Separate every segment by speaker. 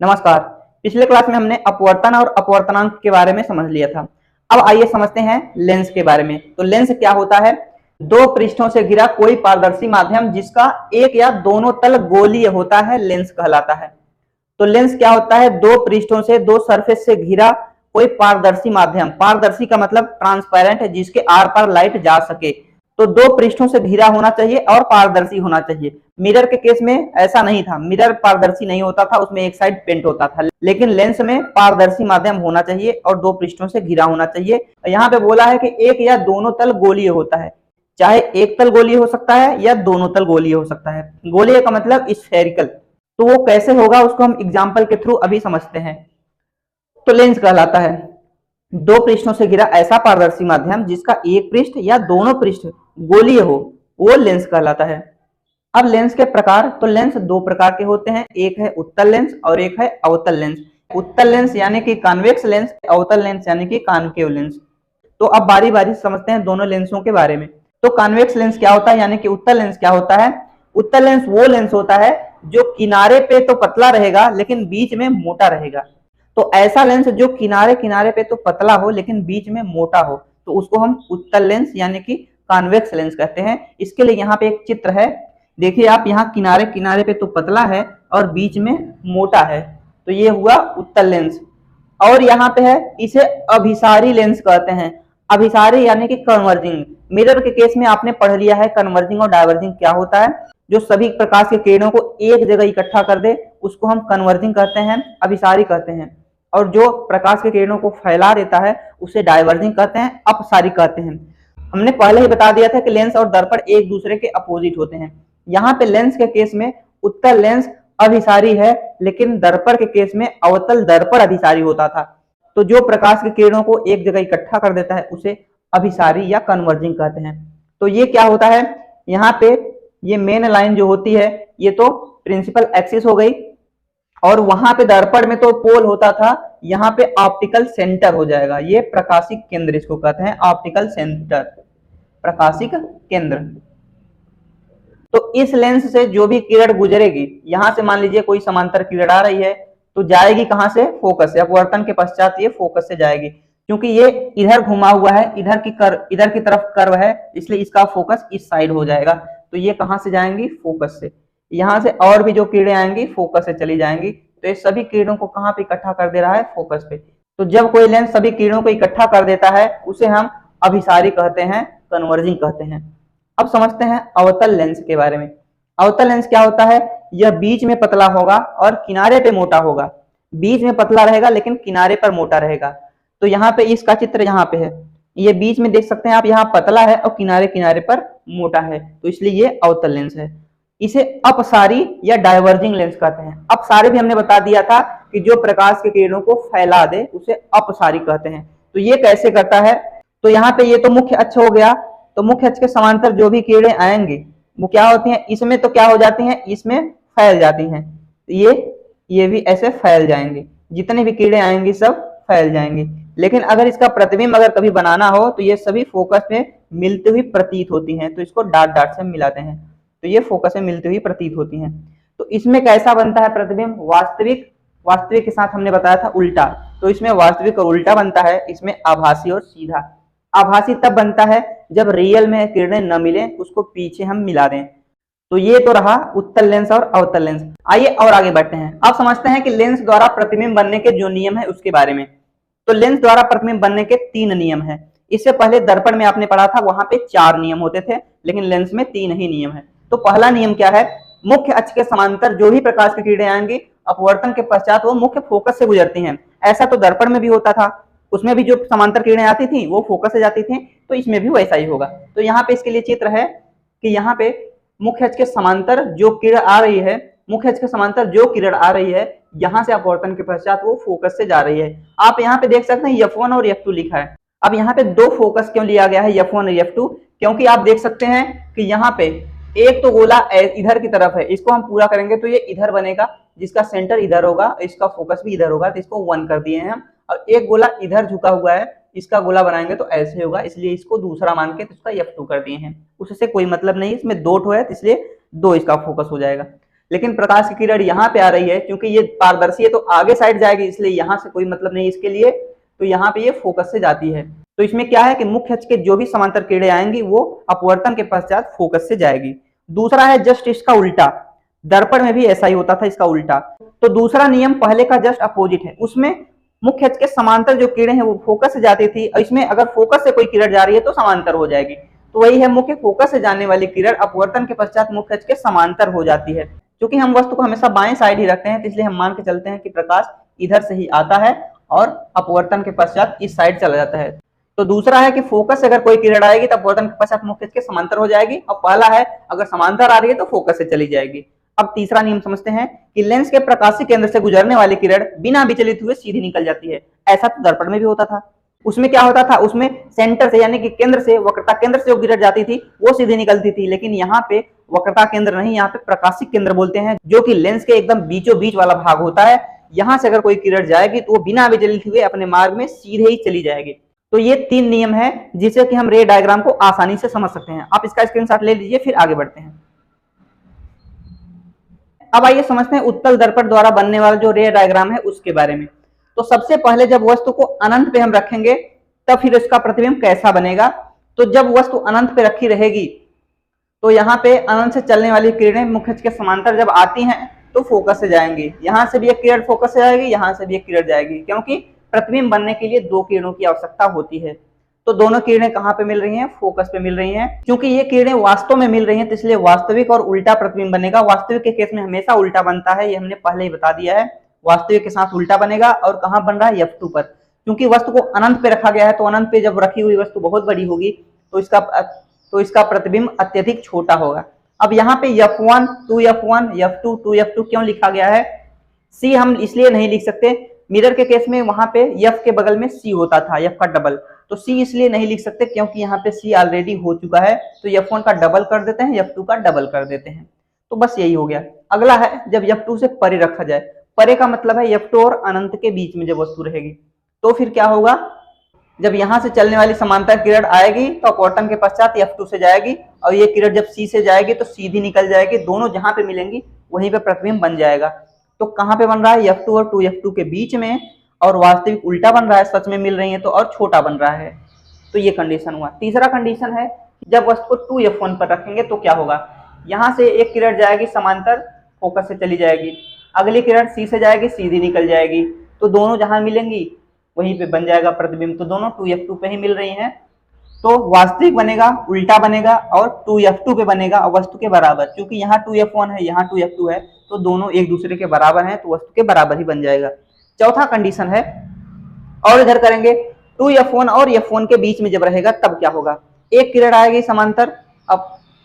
Speaker 1: नमस्कार। पिछले क्लास में हमने अपवर्तन और अपवर्तनांक के बारे में समझ लिया था। अब आइए समझते हैं लेंस के बारे में। तो लेंस क्या होता है? दो पृष्ठों से घिरा कोई पारदर्शी माध्यम जिसका एक या दोनों तल गोलीय होता है, लेंस कहलाता है। तो लेंस क्या होता है? दो पृष्ठों से, दो सरफेस से घिरा कोई पारदर्शी माध्यम। पारदर्शी का मतलब ट्रांसपेरेंट है, जिसके आर पार लाइट जा सके। तो दो पृष्ठों से घिरा होना चाहिए और पारदर्शी होना चाहिए। मिरर के केस में ऐसा नहीं था, मिरर पारदर्शी नहीं होता था, उसमें एक साइड पेंट होता था। लेकिन लेंस में पारदर्शी माध्यम होना चाहिए और दो पृष्ठों से घिरा होना चाहिए। यहाँ पे बोला है कि एक या दोनों तल गोलीय होता है, चाहे एक तल गोलीय हो सकता है या दोनों तल गोलीय हो सकता है। गोलीय का मतलब स्फेरिकल। तो वो कैसे होगा उसको हम एग्जाम्पल के थ्रू अभी समझते हैं। तो लेंस कहलाता है दो पृष्ठों से घिरा ऐसा पारदर्शी माध्यम जिसका एक पृष्ठ या दोनों पृष्ठ गोलीय हो, वो लेंस कहलाता है। अब लेंस के प्रकार, तो लेंस दो प्रकार के होते हैं, एक है उत्तल लेंस और एक है अवतल लेंस। उत्तल लेंस यानी कि कॉन्वेक्स लेंस, अवतल लेंस यानी कि कॉनकेव लेंस। तो अब बारी बारी समझते हैं दोनों लेंसों के बारे में। तो कॉन्वेक्स लेंस क्या होता है, यानी कि उत्तल लेंस क्या होता है? उत्तल लेंस वो लेंस होता है जो किनारे पे तो पतला रहेगा लेकिन बीच में मोटा रहेगा। तो ऐसा लेंस जो किनारे किनारे पे तो पतला हो लेकिन बीच में मोटा हो, तो उसको हम उत्तल लेंस यानी कि कॉन्वेक्स लेंस कहते हैं। इसके लिए यहाँ पे एक चित्र है, देखिए आप, यहाँ किनारे किनारे पे तो पतला है और बीच में मोटा है, तो ये हुआ उत्तल लेंस। और यहाँ पे है, इसे अभिसारी लेंस कहते हैं। अभिसारी यानी कि कन्वर्जिंग। मिरर के केस में आपने पढ़ लिया है कन्वर्जिंग और डाइवर्जिंग क्या होता है। जो सभी प्रकाश के किरणों को एक जगह इकट्ठा कर दे उसको हम कन्वर्जिंग कहते हैं, अभिसारी कहते हैं। और जो प्रकाश के किरणों को फैला देता है उसे डाइवर्जिंग कहते हैं, अपसारी कहते हैं। हमने पहले ही बता दिया था कि लेंस और दर्पण एक दूसरे के अपोजिट होते हैं। यहाँ पे लेंस के केस में उत्तल लेंस अभिसारी है, लेकिन दर्पण के केस में अवतल दर्पण अभिसारी होता था। तो जो प्रकाश के किरणों को एक जगह इकट्ठा कर देता है उसे अभिसारी या कन्वर्जिंग कहते हैं। तो ये क्या होता है, यहाँ पे ये मेन लाइन जो होती है ये तो प्रिंसिपल एक्सिस हो गई, और वहां पे दर्पण में तो पोल होता था, यहाँ पे ऑप्टिकल सेंटर हो जाएगा। ये प्रकाशिक केंद्र इसको कहते हैं, ऑप्टिकल सेंटर, प्रकाशिक केंद्र। तो इस लेंस से जो भी किरण गुजरेगी, यहां से मान लीजिए कोई समांतर किरण आ रही है तो जाएगी कहां से? फोकस से। अपवर्तन के पश्चात ये फोकस से जाएगी, क्योंकि ये इधर घुमा हुआ है, इधर की तरफ कर्व है, इसलिए इसका फोकस इस साइड हो जाएगा। तो ये कहां से जाएंगी? फोकस से। यहां से और भी जो किरणें आएंगी फोकस से चली जाएंगी। तो ये सभी किरणों को कहां पे इकट्ठा कर दे रहा है? फोकस पे। तो जब कोई लेंस सभी किरणों को इकट्ठा कर देता है उसे हम अभिसारी कहते हैं, कन्वर्जिंग कहते हैं। अब समझते हैं अवतल लेंस के बारे में। अवतल लेंस क्या होता है? यह बीच में पतला होगा और किनारे पे मोटा होगा। बीच में पतला रहेगा लेकिन किनारे पर मोटा रहेगा। तो यहाँ पे इसका चित्र यहाँ पे है, ये बीच में देख सकते हैं आप, यहाँ पतला है और किनारे किनारे पर मोटा है, तो इसलिए ये अवतल लेंस है। इसे अपसारी या डाइवर्जिंग लेंस कहते हैं। अपसारी भी हमने बता दिया था कि जो प्रकाश के किरणों को फैला दे उसे अपसारी कहते हैं। तो ये कैसे करता है? तो यहाँ पे ये तो मुख्य अक्ष हो गया, तो मुख्य अक्ष के समांतर जो भी किरणें आएंगी वो क्या होती हैं? इसमें तो क्या हो जाती हैं? इसमें फैल जाती हैं। ये भी ऐसे फैल जाएंगे, जितनी भी किरणें आएंगी सब फैल जाएंगी। लेकिन अगर इसका प्रतिबिंब अगर कभी बनाना हो तो ये सभी फोकस में मिलती हुई प्रतीत होती हैं, तो इसको डॉट डॉट से मिलाते हैं, तो ये फोकस में मिलती हुई प्रतीत होती हैं। तो इसमें कैसा बनता है प्रतिबिंब? वास्तविक के साथ हमने बताया था उल्टा, तो इसमें वास्तविक और उल्टा बनता है, इसमें आभासी और सीधा। आभासी तब बनता है जब रियल में किरणें न मिले, उसको पीछे हम मिला दें। तो ये तो रहा उत्तल लेंस और अवतल लेंस। आइए और आगे बढ़ते हैं। अब समझते हैं कि लेंस द्वारा प्रतिबिंब बनने के जो नियम है उसके बारे में। तो लेंस द्वारा प्रतिबिंब बनने के 3 नियम है। इससे पहले दर्पण में आपने पढ़ा था, वहां पे 4 नियम होते थे, लेकिन लेंस में 3 ही नियम है। तो पहला नियम क्या है? मुख्य अक्ष के समांतर जो भी प्रकाश की किरणें आएंगी अपवर्तन के पश्चात वो मुख्य फोकस से गुजरती हैं। ऐसा तो दर्पण में भी होता था, उसमें भी जो समांतर किरणें आती थी वो फोकस से जाती थी, तो इसमें भी वैसा ही होगा। तो यहाँ पे इसके लिए चित्र है कि यहाँ पे मुख्य अक्ष के समांतर जो किरण आ रही है, मुख्य अक्ष के समांतर जो किरण आ रही है, यहाँ से अपवर्तन के पश्चात वो फोकस से जा रही है। आप यहाँ पे देख सकते हैं F1 और F2 लिखा है। अब यहाँ पे 2 फोकस क्यों लिया गया है, F1 और F2? क्योंकि आप देख सकते हैं कि यहाँ पे एक तो गोला इधर की तरफ है, इसको हम पूरा करेंगे तो ये इधर बनेगा, जिसका सेंटर इधर होगा, इसका फोकस भी इधर होगा, तो इसको 1 कर दिए हैं हम। और एक गोला इधर झुका हुआ है, इसका गोला बनाएंगे तो ऐसे होगा, इसलिए इसको दूसरा मान के तो इसका F2 कर दिए हैं। उससे कोई मतलब नहीं, इसमें 2 ठो है इसलिए 2 इसका फोकस हो जाएगा। लेकिन प्रकाश की किरण यहाँ पे आ रही है, क्योंकि ये पारदर्शी है तो आगे साइड जाएगी, इसलिए यहाँ से कोई मतलब नहीं इसके लिए, तो यहाँ पे ये फोकस से जाती है। तो इसमें क्या है कि मुख्य अक्ष के जो भी समांतर किरणें आएंगी वो अपवर्तन के पश्चात फोकस से जाएगी। दूसरा है जस्ट इसका उल्टा, दर्पण में भी ऐसा ही होता था, इसका उल्टा। तो दूसरा नियम पहले का जस्ट अपोजिट है, उसमें मुख्य अक्ष के समांतर जो किरणें हैं वो फोकस से जाती थी, और इसमें अगर फोकस से कोई किरण जा रही है तो समांतर हो जाएगी। तो वही है, मुख्य फोकस से जाने वाली किरण अपवर्तन के पश्चात मुख्य अक्ष के समांतर हो जाती है। क्योंकि हम वस्तु को हमेशा बाएं साइड ही रखते हैं, तो इसलिए हम मान के चलते हैं कि प्रकाश इधर से ही आता है और अपवर्तन के पश्चात इस साइड चला जाता है। तो दूसरा है कि फोकस से अगर कोई किरण आएगी तो अपवर्तन के पश्चात मुख्य अक्ष के समांतर हो जाएगी, और पहला है अगर समांतर आ रही है तो फोकस से चली जाएगी। अब तीसरा नियम समझते हैं कि लेंस के प्रकाशीय केंद्र से गुजरने वाली किरण बिना विचलित हुए सीधी निकल जाती है। ऐसा तो दर्पण में भी होता था। उसमें क्या होता था, उसमें सेंटर से यानी कि केंद्र से, वक्रता केंद्र से जो किरण जाती थी वो सीधी निकलती थी, लेकिन यहाँ पे वक्रता केंद्र नहीं, यहाँ पे प्रकाशिक केंद्र बोलते हैं, जो कि लेंस के एकदम बीचों बीच वाला भाग होता है। यहाँ से अगर कोई किरण जाएगी तो वो बिना विचलित हुए अपने मार्ग में सीधे ही चली जाएगी। तो ये 3 नियम है जिससे कि हम रे डायग्राम को आसानी से समझ सकते हैं। आप इसका स्क्रीनशॉट ले लीजिए, फिर आगे बढ़ते हैं। अब आइए समझते हैं उत्तल दर्पण द्वारा बनने वाला जो रे डायग्राम है उसके बारे में। तो सबसे पहले जब वस्तु को अनंत पे हम रखेंगे तब फिर इसका प्रतिबिंब कैसा बनेगा। तो जब वस्तु अनंत पे रखी रहेगी तो यहाँ पे अनंत से चलने वाली किरणें मुख्य अक्ष के समांतर जब आती हैं तो फोकस से जाएंगी। यहाँ से भी एक किरण फोकस से जाएगी, यहाँ से भी एक किरण जाएगी, क्योंकि प्रतिबिंब बनने के लिए 2 किरणों की आवश्यकता होती है। तो दोनों किरणें कहाँ पे मिल रही हैं, फोकस पे मिल रही हैं। क्योंकि ये किरणें वास्तव में मिल रही हैं तो इसलिए वास्तविक और उल्टा प्रतिबिंब बनेगा। वास्तविक के केस में हमेशा उल्टा बनता है, ये हमने पहले ही बता दिया है। वास्तविक के साथ उल्टा बनेगा, और कहाँ बन रहा है, F2 पर। क्योंकि वस्तु को अनंत पे रखा गया है तो अनंत पे जब रखी हुई वस्तु बहुत बड़ी होगी तो इसका प्रतिबिंब अत्यधिक छोटा होगा। अब यहाँ पे F1 2F1 F2 2F2 क्यों लिखा गया है? C हम इसलिए नहीं लिख सकते, मिरर के केस में वहां पे F के बगल में C होता था, F का डबल, तो C इसलिए नहीं लिख सकते क्योंकि यहाँ पे C ऑलरेडी हो चुका है, तो F1 का डबल कर देते हैं, F2 का डबल कर देते हैं। तो बस यही हो गया। अगला है जब F2 से परे रखा जाए, परे का मतलब है F2 और अनंत के बीच में जब वस्तु रहेगी, तो फिर क्या होगा, जब यहाँ से चलने वाली समांतर किरण आएगी तो अपवर्तन के पश्चात F2 से जाएगी, और ये किरण जब C से जाएगी तो सीधी निकल जाएगी। दोनों जहां पे मिलेंगी वहीं पे प्रतिबिंब बन जाएगा। तो कहाँ पे बन रहा है, F2 और 2F2 के बीच में, और वास्तविक उल्टा बन रहा है, सच में मिल रही है तो और छोटा बन रहा है। तो ये कंडीशन हुआ। तीसरा कंडीशन है जब वस्तु को 2F1 पर रखेंगे तो क्या होगा, यहाँ से एक किरण जाएगी समांतर, फोकस से चली जाएगी, अगली किरण C से जाएगी, सीधी निकल जाएगी, तो दोनों जहां मिलेंगी वहीं पे बन जाएगा प्रतिबिंब। तो दोनों 2F2 पे ही मिल रही हैं, तो वास्तविक बनेगा, उल्टा बनेगा, और 2F2 पे बनेगा और वस्तु के बराबर। क्योंकि यहाँ 2F1 है, यहाँ 2F2 है, तो दोनों एक दूसरे के बराबर हैं, तो वस्तु के बराबर ही बन जाएगा। चौथा कंडीशन है, और इधर करेंगे 2F1 और F1 के बीच में जब रहेगा तब क्या होगा, एक किरण आएगी समांतर,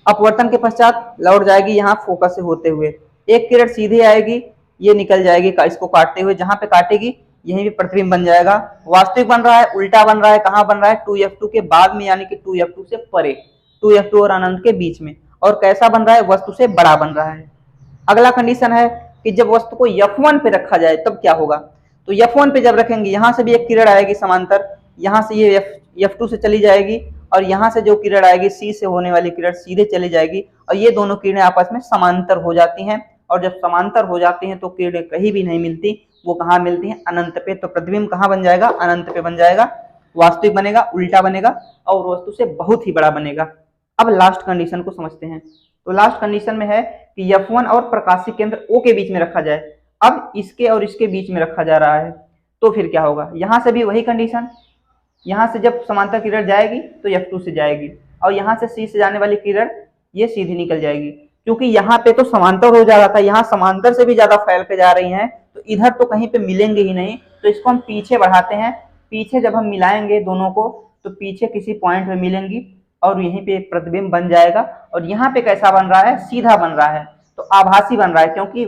Speaker 1: अपवर्तन के पश्चात लौट जाएगी यहाँ फोकस से होते हुए, एक किरण सीधे आएगी, ये निकल जाएगी इसको काटते हुए, जहां पे काटेगी यहीं भी प्रतिबिंब बन जाएगा। वास्तविक बन रहा है, उल्टा बन रहा है, कहां बन रहा है, 2F2 के बाद में, यानी कि 2F2 से परे, 2F2 और अनंत के बीच में, और कैसा बन रहा है, वस्तु से बड़ा बन रहा है। अगला कंडीशन है कि जब वस्तु को F1 पे रखा जाए तब क्या होगा। तो F1 पे जब रखेंगे, यहां से भी एक किरण आएगी समांतर, यहां से ये F2 से चली जाएगी, और यहाँ से जो किरण आएगी C से होने वाली किरण सीधे चली जाएगी, और ये दोनों किरणें आपस में समांतर हो जाती हैं। और जब समांतर हो जाती हैं तो किरणें कहीं भी नहीं मिलती, वो कहाँ मिलती हैं, अनंत पे। तो प्रतिबिंब कहाँ बन जाएगा, अनंत पे बन जाएगा, वास्तविक बनेगा, उल्टा बनेगा, और वस्तु से बहुत ही बड़ा बनेगा। अब लास्ट कंडीशन को समझते हैं। तो लास्ट कंडीशन में है कि F1 और प्रकाशीय केंद्र O के बीच में रखा जाए। अब इसके और इसके बीच में रखा जा रहा है, तो फिर क्या होगा, यहाँ से भी वही कंडीशन, यहाँ से जब समांतर किरण जाएगी तो F2 से जाएगी, और यहाँ से C से जाने वाली किरण ये सीधी निकल जाएगी। क्योंकि यहाँ पे तो समांतर हो जा रहा था, यहाँ समांतर से भी ज्यादा फैल के जा रही हैं, तो इधर तो कहीं पे मिलेंगे ही नहीं, तो इसको हम पीछे बढ़ाते हैं। पीछे जब हम मिलाएंगे दोनों को तो पीछे किसी पॉइंट में मिलेंगी, और यहीं पे एक प्रतिबिंब बन जाएगा। और यहाँ पे कैसा बन रहा है, सीधा बन रहा है, तो आभासी बन रहा है, क्योंकि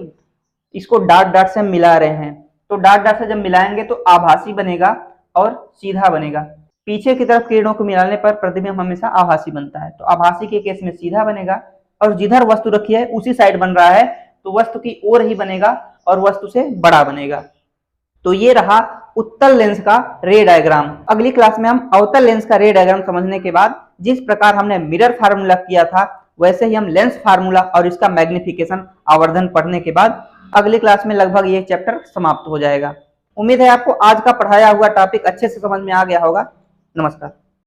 Speaker 1: इसको डॉट डॉट से हम मिला रहे हैं। तो डॉट डॉट से जब मिलाएंगे तो आभासी बनेगा और सीधा बनेगा। पीछे की तरफ किरणों को मिलाने पर प्रतिबिंब हमेशा आभासी बनता है, तो आभासी के केस में सीधा बनेगा, और जिधर वस्तु रखी है उसी साइड बन रहा है, तो वस्तु की ओर ही बनेगा और वस्तु से बड़ा बनेगा। तो ये रहा उत्तल लेंस का रे डायग्राम। अगली क्लास में हम अवतल लेंस का रे डायग्राम समझने के बाद जिस प्रकार हमने मिरर फार्मूला किया था वैसे ही हम लेंस फार्मूला और इसका मैग्निफिकेशन आवर्धन पढ़ने के बाद अगली क्लास में लगभग ये चैप्टर समाप्त हो जाएगा। उम्मीद है आपको आज का पढ़ाया हुआ टॉपिक अच्छे से समझ में आ गया होगा। नमस्कार।